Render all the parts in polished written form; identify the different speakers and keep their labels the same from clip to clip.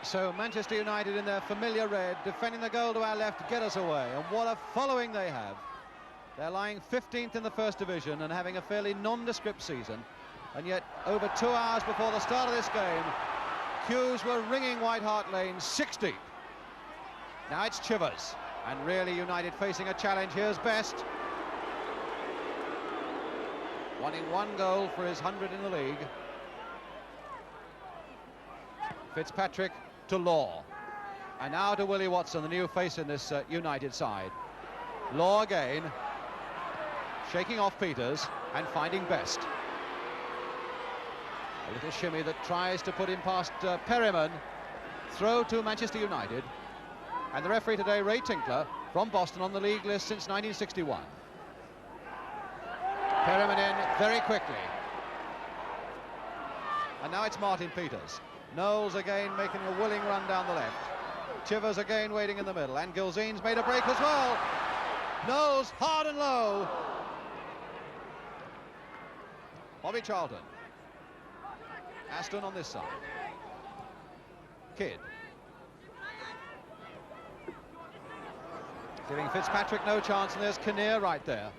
Speaker 1: So Manchester United in their familiar red, defending the goal to our left to get us away, and what a following they have. They're lying 15th in the First Division and having a fairly nondescript season, and yet over 2 hours before the start of this game, queues were ringing White Hart Lane 6 deep. Now it's Chivers, and really United facing a challenge. Here's Best, wanting 1 goal for his 100 in the league. Fitzpatrick to Law, and now to Willie Watson, the new face in this United side. Law again, shaking off Peters and finding Best. A little shimmy that tries to put him past Perryman. Throw to Manchester United, and the referee today, Ray Tinkler from Boston, on the league list since 1961. Perryman in very quickly, and now it's Martin Peters. Knowles again making a willing run down the left. Chivers again waiting in the middle, and Gilzean's made a break as well. Knowles hard and low. Bobby Charlton. Aston on this side. Kidd. Giving Fitzpatrick no chance, and there's Kinnear right there.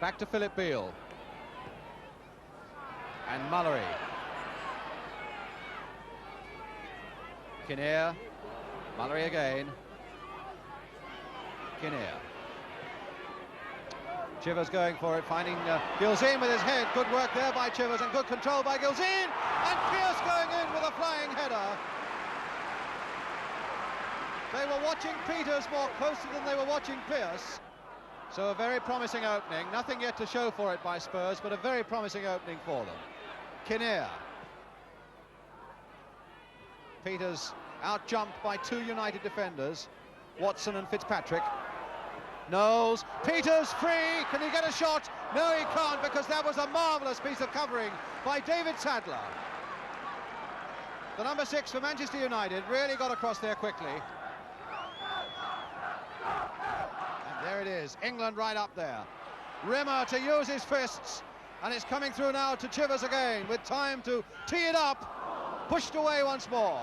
Speaker 1: Back to Philip Beale. And Mullery. Kinnear, Mullery again. Kinnear. Chivers going for it, finding Gilzean with his head. Good work there by Chivers, and good control by Gilzean. And Pearce going in with a flying header. They were watching Peters more closely than they were watching Pearce. So a very promising opening. Nothing yet to show for it by Spurs, but a very promising opening for them. Kinnear. Peters out-jumped by 2 United defenders, Watson and Fitzpatrick. Knowles, Peters free, can he get a shot? No, he can't, because that was a marvellous piece of covering by David Sadler. The number 6 for Manchester United really got across there quickly. And there it is, England right up there. Rimmer to use his fists, and it's coming through now to Chivers again, with time to tee it up, pushed away once more.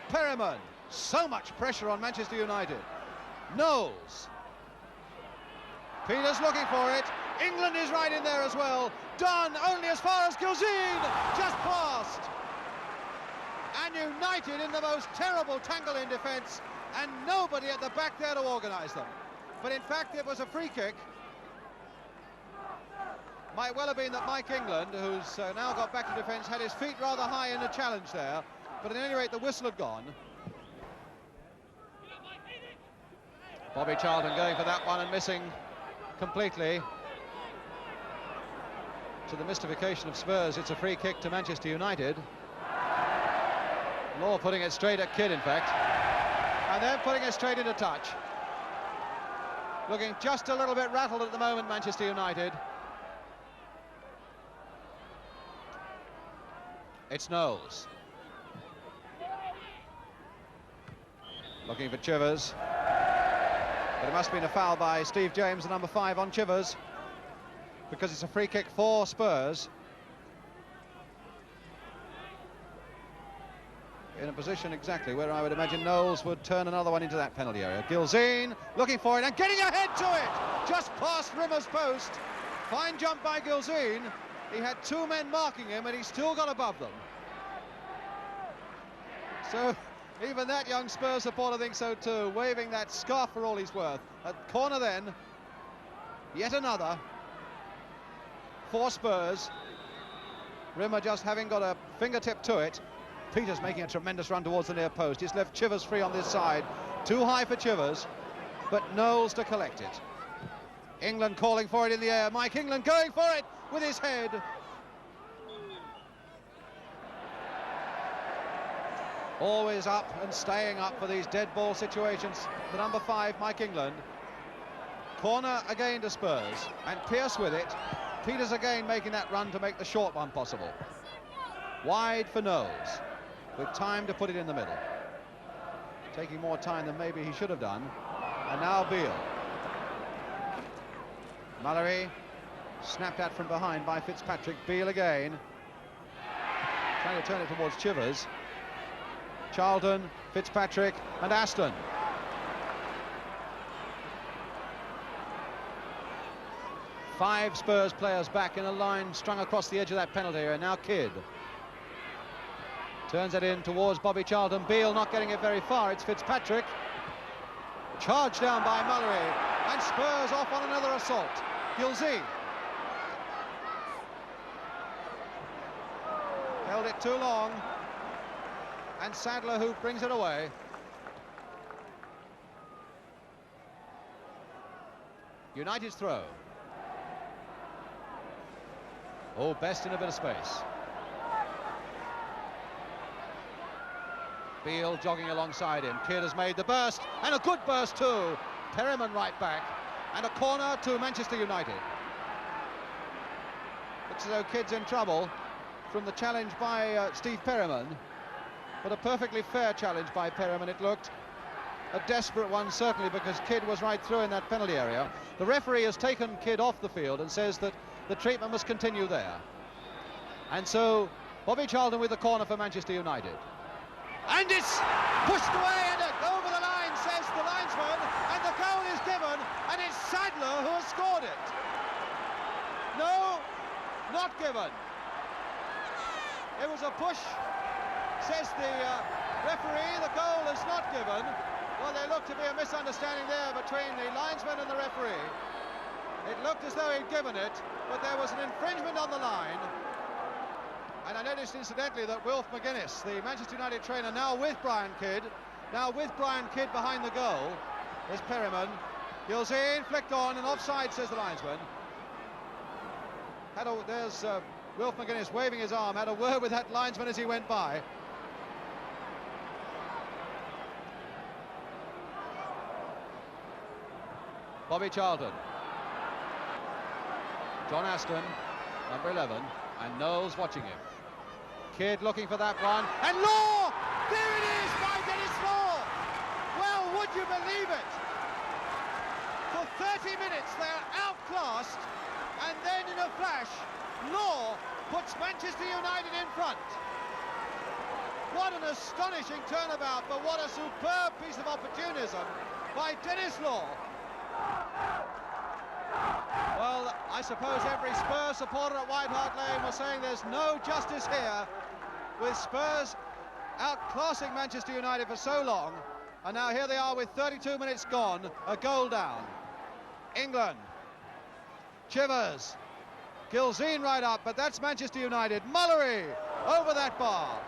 Speaker 1: Perryman, so much pressure on Manchester United. Knowles. Peters looking for it. England is right in there as well. Done only as far as Gilzean, just past. And United in the most terrible tangle in defence, and nobody at the back there to organise them. But in fact, it was a free kick. Might well have been that Mike England, who's now got back to defence, had his feet rather high in the challenge there. But at any rate, the whistle had gone. Bobby Charlton going for that one and missing completely. To the mystification of Spurs, it's a free kick to Manchester United. Law putting it straight at Kidd, in fact. And then putting it straight into touch. Looking just a little bit rattled at the moment, Manchester United. It's Knowles. Looking for Chivers. But it must have been a foul by Steve James, the number 5 on Chivers, because it's a free kick for Spurs. In a position exactly where I would imagine Knowles would turn another one into that penalty area. Gilzean looking for it and getting ahead to it, just past Rimmer's post. Fine jump by Gilzean. He had 2 men marking him, and he still got above them. So even that young Spurs supporter thinks so too, waving that scarf for all he's worth. At corner then, yet another for Spurs. Rimmer just having got a fingertip to it. Peters making a tremendous run towards the near post. He's left Chivers free on this side. Too high for Chivers, but Knowles to collect it. England calling for it in the air. Mike England going for it with his head. Always up and staying up for these dead ball situations. The number 5, Mike England. Corner again to Spurs, and Pearce with it. Peters again making that run to make the short one possible. Wide for Knowles, with time to put it in the middle. Taking more time than maybe he should have done. And now Beale. Mullery, snapped at from behind by Fitzpatrick. Beale again, trying to turn it towards Chivers. Charlton, Fitzpatrick and Aston. Five Spurs players back in a line strung across the edge of that penalty area. Now Kidd turns it in towards Bobby Charlton. Beale not getting it very far. It's Fitzpatrick. Charged down by Mallory. And Spurs off on another assault. Gilzee held it too long. And Sadler, who brings it away. United's throw. Oh, Best in a bit of space. Beale jogging alongside him. Kidd has made the burst, and a good burst too. Perryman right back, and a corner to Manchester United. Looks as though Kidd's in trouble from the challenge by Steve Perryman, but a perfectly fair challenge by Perryman it looked. A desperate one certainly, because Kidd was right through in that penalty area. The referee has taken Kidd off the field and says that the treatment must continue there. And so Bobby Charlton with the corner for Manchester United. And it's pushed away and over the line, says the linesman, and the goal is given, and it's Sadler who has scored it. No, not given. It was a push, says the referee. The goal is not given. Well, there looked to be a misunderstanding there between the linesman and the referee. It looked as though he'd given it, but there was an infringement on the line. And I noticed incidentally that Wilf McGuinness, the Manchester United trainer, now with Brian Kidd behind the goal. There's Perryman. Gilzee flicked on and offside, says the linesman. There's Wilf McGuinness waving his arm, had a word with that linesman as he went by. Bobby Charlton. John Aston, number 11, and Knowles watching him. Kidd looking for that one, and Law! There it is by Dennis Law! Well, would you believe it? For 30 minutes they're outclassed, and then in a flash, Law puts Manchester United in front. What an astonishing turnabout, but what a superb piece of opportunism by Dennis Law. Well, I suppose every Spurs supporter at White Hart Lane was saying there's no justice here, with Spurs outclassing Manchester United for so long, and now here they are with 32 minutes gone, a goal down. England, Chivers, Gilzee right up, but that's Manchester United. Mullery over that bar.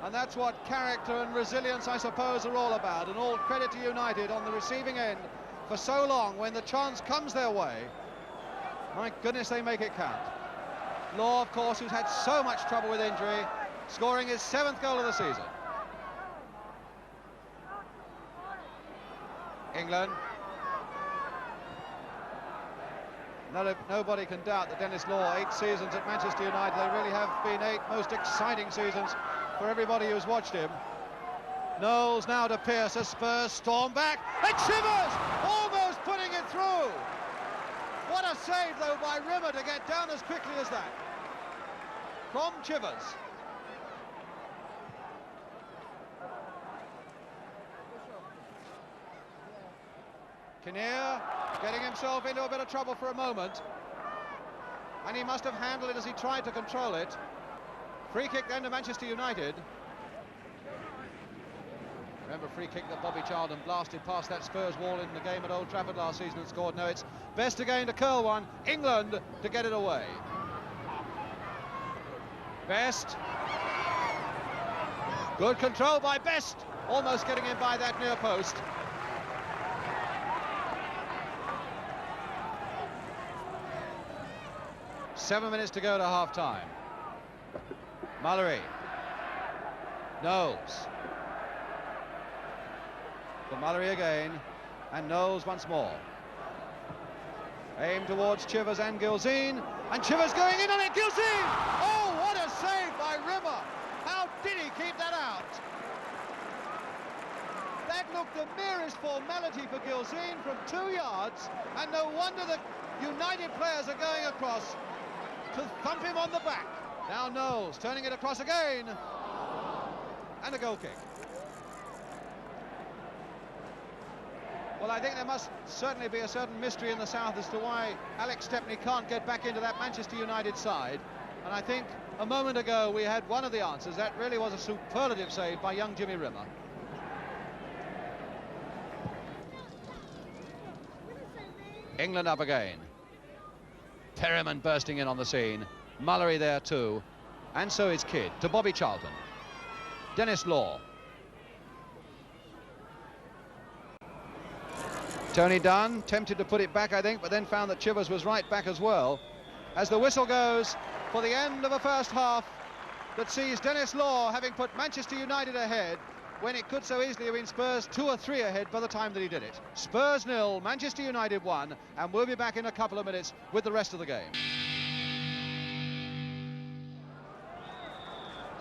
Speaker 1: And that's what character and resilience, I suppose, are all about. And all credit to United on the receiving end for so long. When the chance comes their way, my goodness, they make it count. Law, of course, who's had so much trouble with injury, scoring his 7th goal of the season. England. Nobody can doubt that Dennis Law, 8 seasons at Manchester United, they really have been 8 most exciting seasons for everybody who's watched him. Knowles now to Pearce as Spurs storm back, and Chivers almost putting it through. What a save though by Rimmer to get down as quickly as that from Chivers. Kinnear getting himself into a bit of trouble for a moment, and he must have handled it as he tried to control it. Free kick then to Manchester United. Remember, free kick that Bobby Charlton blasted past that Spurs wall in the game at Old Trafford last season and scored. No, it's Best again to curl one. England to get it away. Best. Good control by Best. Almost getting in by that near post. Seven minutes to go to half-time. Mullery. Knowles. For Mullery again, and Knowles once more. Aim towards Chivers and Gilzee, and Chivers going in on it. Gilzee! Oh, what a save by Rimmer! How did he keep that out? That looked the merest formality for Gilzee from 2 yards, and no wonder the United players are going across. to thump him on the back. Now Knowles turning it across again, and a goal kick. Well, I think there must certainly be a certain mystery in the south as to why Alex Stepney can't get back into that Manchester United side. And I think a moment ago we had one of the answers. That really was a superlative save by young Jimmy Rimmer. England up again. Perryman bursting in on the scene. Mullery there too. And so is Kidd to Bobby Charlton. Dennis Law. Tony Dunn tempted to put it back, I think, but then found that Chivers was right back as well. As the whistle goes for the end of a first half that sees Dennis Law having put Manchester United ahead when it could so easily have been Spurs 2 or 3 ahead by the time that he did it. Spurs 0, Manchester United 1, and we'll be back in a couple of minutes with the rest of the game.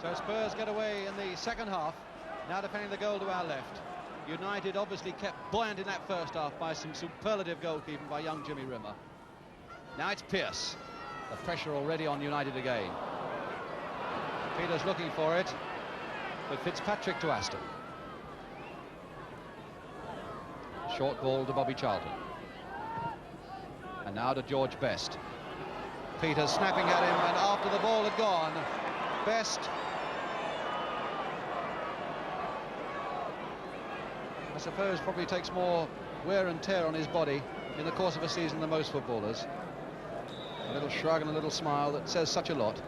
Speaker 1: So Spurs get away in the second half, now defending the goal to our left. United obviously kept buoyant in that first half by some superlative goalkeeping by young Jimmy Rimmer. Now it's Pearce. The pressure already on United again. Peters looking for it, but Fitzpatrick to Aston. Short ball to Bobby Charlton. And now to George Best. Peters snapping at him, and after the ball had gone, Best, I suppose, probably takes more wear and tear on his body in the course of a season than most footballers. A little shrug and a little smile that says such a lot.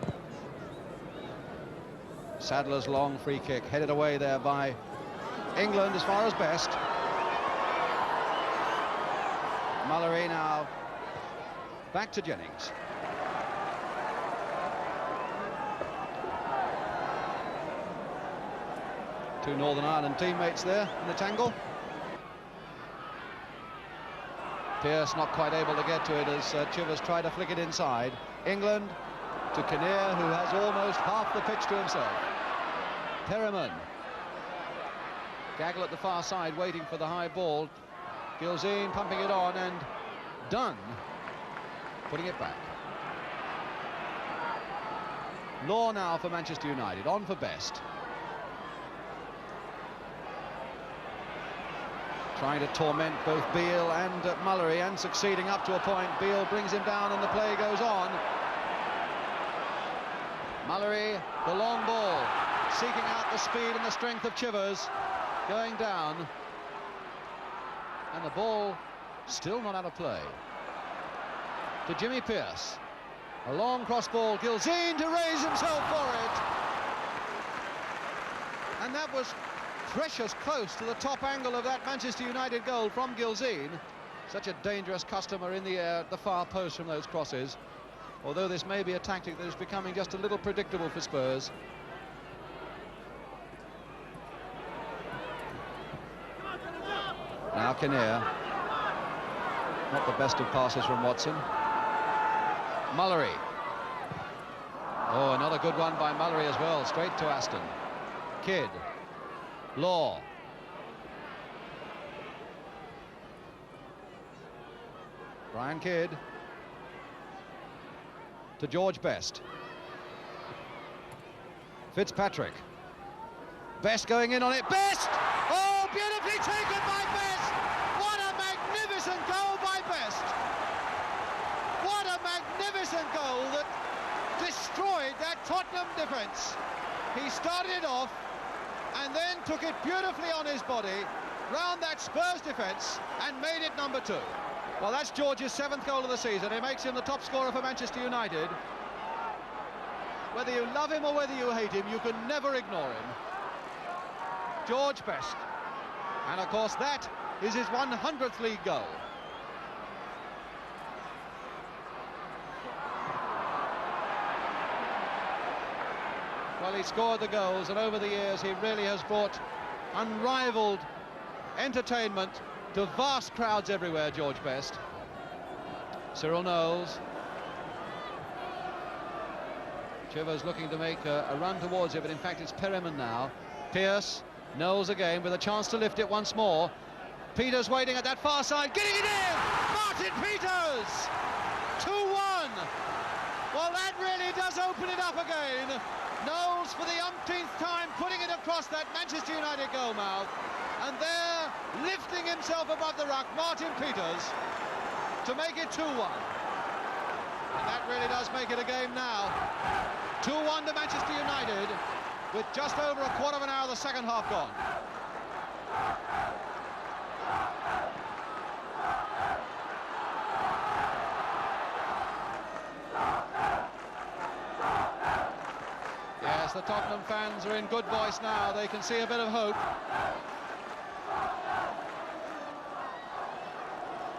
Speaker 1: Sadler's long free kick headed away there by England as far as Best. Mullery now back to Jennings. Two Northern Ireland teammates there in the tangle. Pearce not quite able to get to it as Chivers tried to flick it inside. England to Kinnear, who has almost half the pitch to himself. Perryman. Gaggle at the far side waiting for the high ball. Gilzine pumping it on, and Dunn putting it back. Law now for Manchester United, on for Best. Trying to torment both Beale and Mullery, and succeeding up to a point. Beale brings him down and the play goes on. Mullery, the long ball, seeking out the speed and the strength of Chivers, going down. And the ball still not out of play. To Jimmy Pearce. A long cross ball, Gilzine to raise himself for it. And that was precious close to the top angle of that Manchester United goal from Gilzine. Such a dangerous customer in the air at the far post from those crosses. Although this may be a tactic that is becoming just a little predictable for Spurs. Now Kinnear. Not the best of passes from Watson. Mullery. Oh, another good one by Mullery as well, straight to Aston. Kidd. Law. Brian Kidd. To George Best. Fitzpatrick. Best going in on it. Best! Oh, beautifully taken by Best! What a magnificent goal by Best! What a magnificent goal that destroyed that Tottenham defence. He started it off and then took it beautifully on his body round that Spurs defence and made it number 2. Well, that's George's 7th goal of the season. It makes him the top scorer for Manchester United. Whether you love him or whether you hate him, you can never ignore him. George Best. And of course that is his 100th league goal. Well, he scored the goals, and over the years he really has brought unrivaled entertainment to vast crowds everywhere, George Best. Cyril Knowles. Chivers looking to make a run towards it, but in fact it's Perryman now. Pearce, Knowles again with a chance to lift it once more. Peters waiting at that far side, getting it in! Martin Peters! 2-1! Well, that really does open it up again. Knowles for the umpteenth time putting it across that Manchester United goal mouth. And there, lifting himself above the ruck, Martin Peters, to make it 2-1. And that really does make it a game now. 2-1 to Manchester United, with just over a quarter of an hour of the second half gone. Yes, the Tottenham fans are in good voice now. They can see a bit of hope.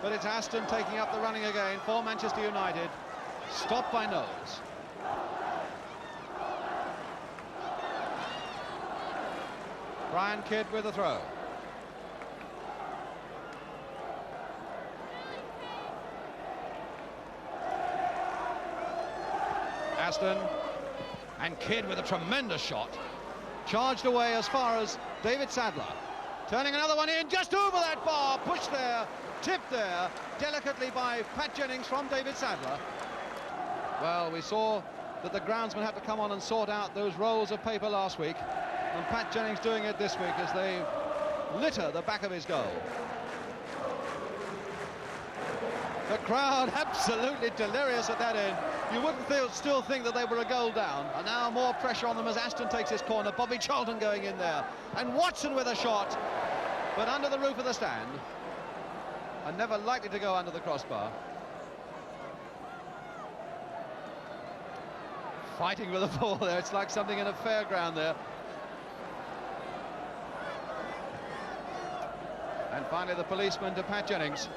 Speaker 1: But it's Aston taking up the running again for Manchester United. Stopped by Knowles. Brian Kidd with the throw. Aston and Kidd with a tremendous shot. Charged away as far as David Sadler. Turning another one in, just over that bar, pushed there, tipped there, delicately by Pat Jennings from David Sadler. Well, we saw that the groundsman had to come on and sort out those rolls of paper last week, and Pat Jennings doing it this week as they litter the back of his goal. The crowd absolutely delirious at that end. You wouldn't still think that they were a goal down. And now more pressure on them as Aston takes his corner. Bobby Charlton going in there. And Watson with a shot, but under the roof of the stand. And never likely to go under the crossbar. Fighting with the ball there. It's like something in a fairground there. And finally the policeman to Pat Jennings.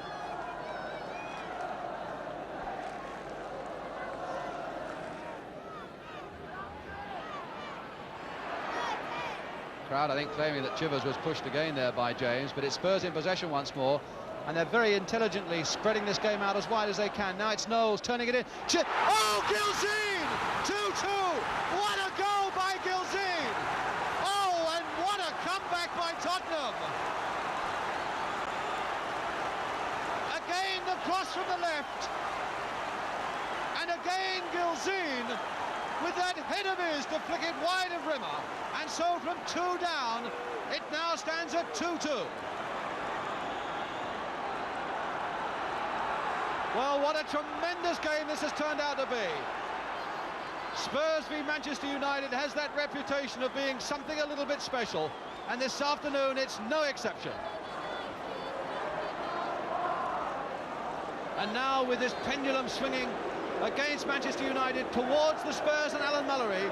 Speaker 1: Crowd, I think, claiming that Chivers was pushed again there by James, but it's Spurs in possession once more, and they're very intelligently spreading this game out as wide as they can. Now it's Knowles turning it in. Oh, Gilzean! 2-2! What a goal by Gilzean! Oh, and what a comeback by Tottenham! Again the cross from the left, and again Gilzean with that head of his to flick it wide of Rimmer, and so from 2 down it now stands at 2-2. Well, what a tremendous game this has turned out to be. Spurs v Manchester United has that reputation of being something a little bit special, and this afternoon it's no exception. And now with this pendulum swinging against Manchester United towards the Spurs and Alan Mullery,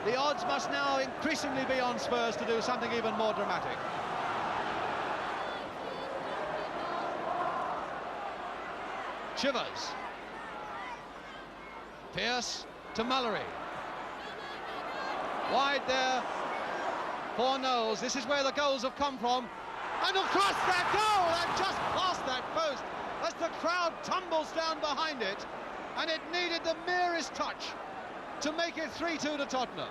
Speaker 1: the odds must now increasingly be on Spurs to do something even more dramatic. Chivers. Pearce to Mullery. Wide there for Knowles. This is where the goals have come from. And across that goal, and just past that post, as the crowd tumbles down behind it, and it needed the merest touch to make it 3-2 to Tottenham.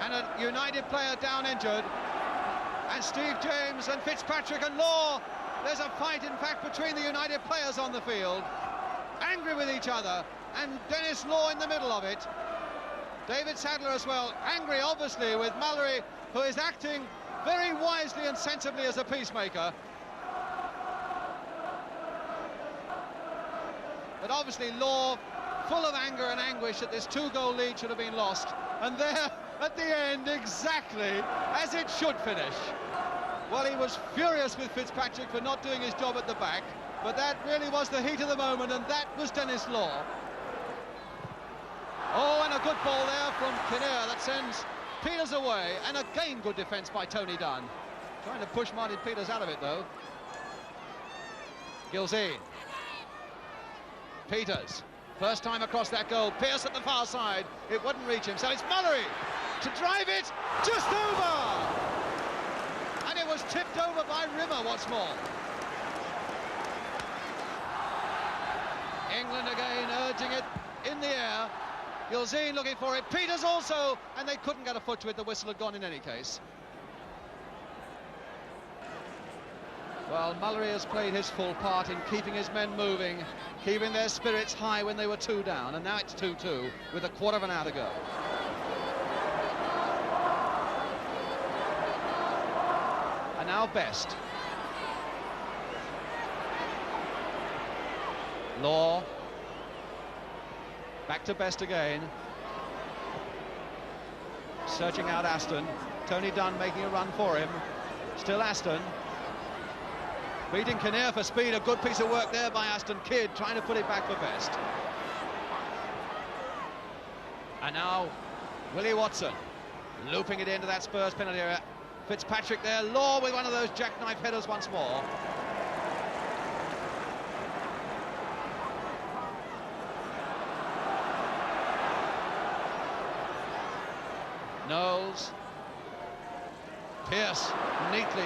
Speaker 1: And a United player down injured, and Steve James and Fitzpatrick and Law. There's a fight, in fact, between the United players on the field, angry with each other, and Dennis Law in the middle of it. David Sadler as well, angry obviously with Mullery, who is acting very wisely and sensibly as a peacemaker. But obviously Law full of anger and anguish that this 2-goal lead should have been lost. And there at the end, exactly as it should finish. Well, he was furious with Fitzpatrick for not doing his job at the back, but that really was the heat of the moment, and that was Dennis Law. Oh, and a good ball there from Kinnear that sends Peters away, and again good defence by Tony Dunn. Trying to push Martin Peters out of it, though. Gilzean. Peters. First time across that goal. Pearce at the far side. It wouldn't reach him, so it's Mullery to drive it just over. And it was tipped over by Rimmer once more. England again urging it in the air. Gilzean looking for it. Peters also, and they couldn't get a foot to it. The whistle had gone in any case. Well, Mullery has played his full part in keeping his men moving, keeping their spirits high when they were 2 down, and now it's 2-2 with a quarter of an hour to go. And now Best. Law. Back to Best again. Searching out Aston. Tony Dunn making a run for him. Still Aston. Beating Kinnear for speed. A good piece of work there by Aston. Kidd trying to put it back for Best. And now Willie Watson looping it into that Spurs penalty area. Fitzpatrick there. Law with one of those jackknife headers once more. Knowles. Pearce neatly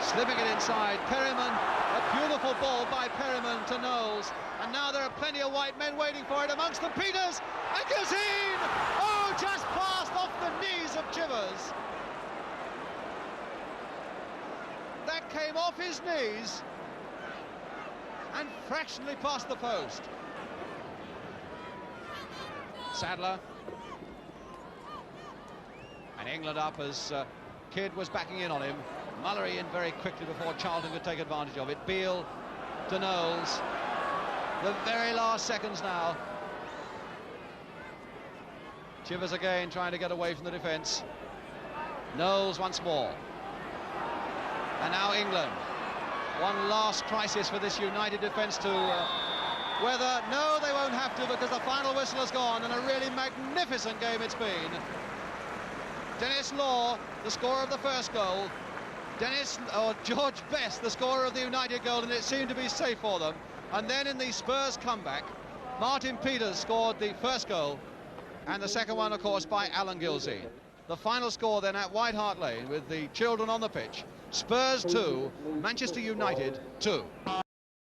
Speaker 1: slipping it inside. Perryman, a beautiful ball by Perryman to Knowles. And now there are plenty of white men waiting for it amongst them. Peters and Gazine! Oh, just passed off the knees of Chivers. That came off his knees and fractionally past the post. Sadler. And England up as Kidd was backing in on him. Mullery in very quickly before Charlton could take advantage of it. Beale to Knowles. The very last seconds now. Chivers again trying to get away from the defence. Knowles once more. And now England. One last crisis for this United defence to weather. No, they won't have to, because the final whistle has gone, and a really magnificent game it's been. Dennis Law, the scorer of the first goal. George Best, the scorer of the United goal, and it seemed to be safe for them. And then in the Spurs comeback, Martin Peters scored the first goal, and the second one, of course, by Alan Gilsey. The final score then at White Hart Lane with the children on the pitch. Spurs 2, Manchester United 2.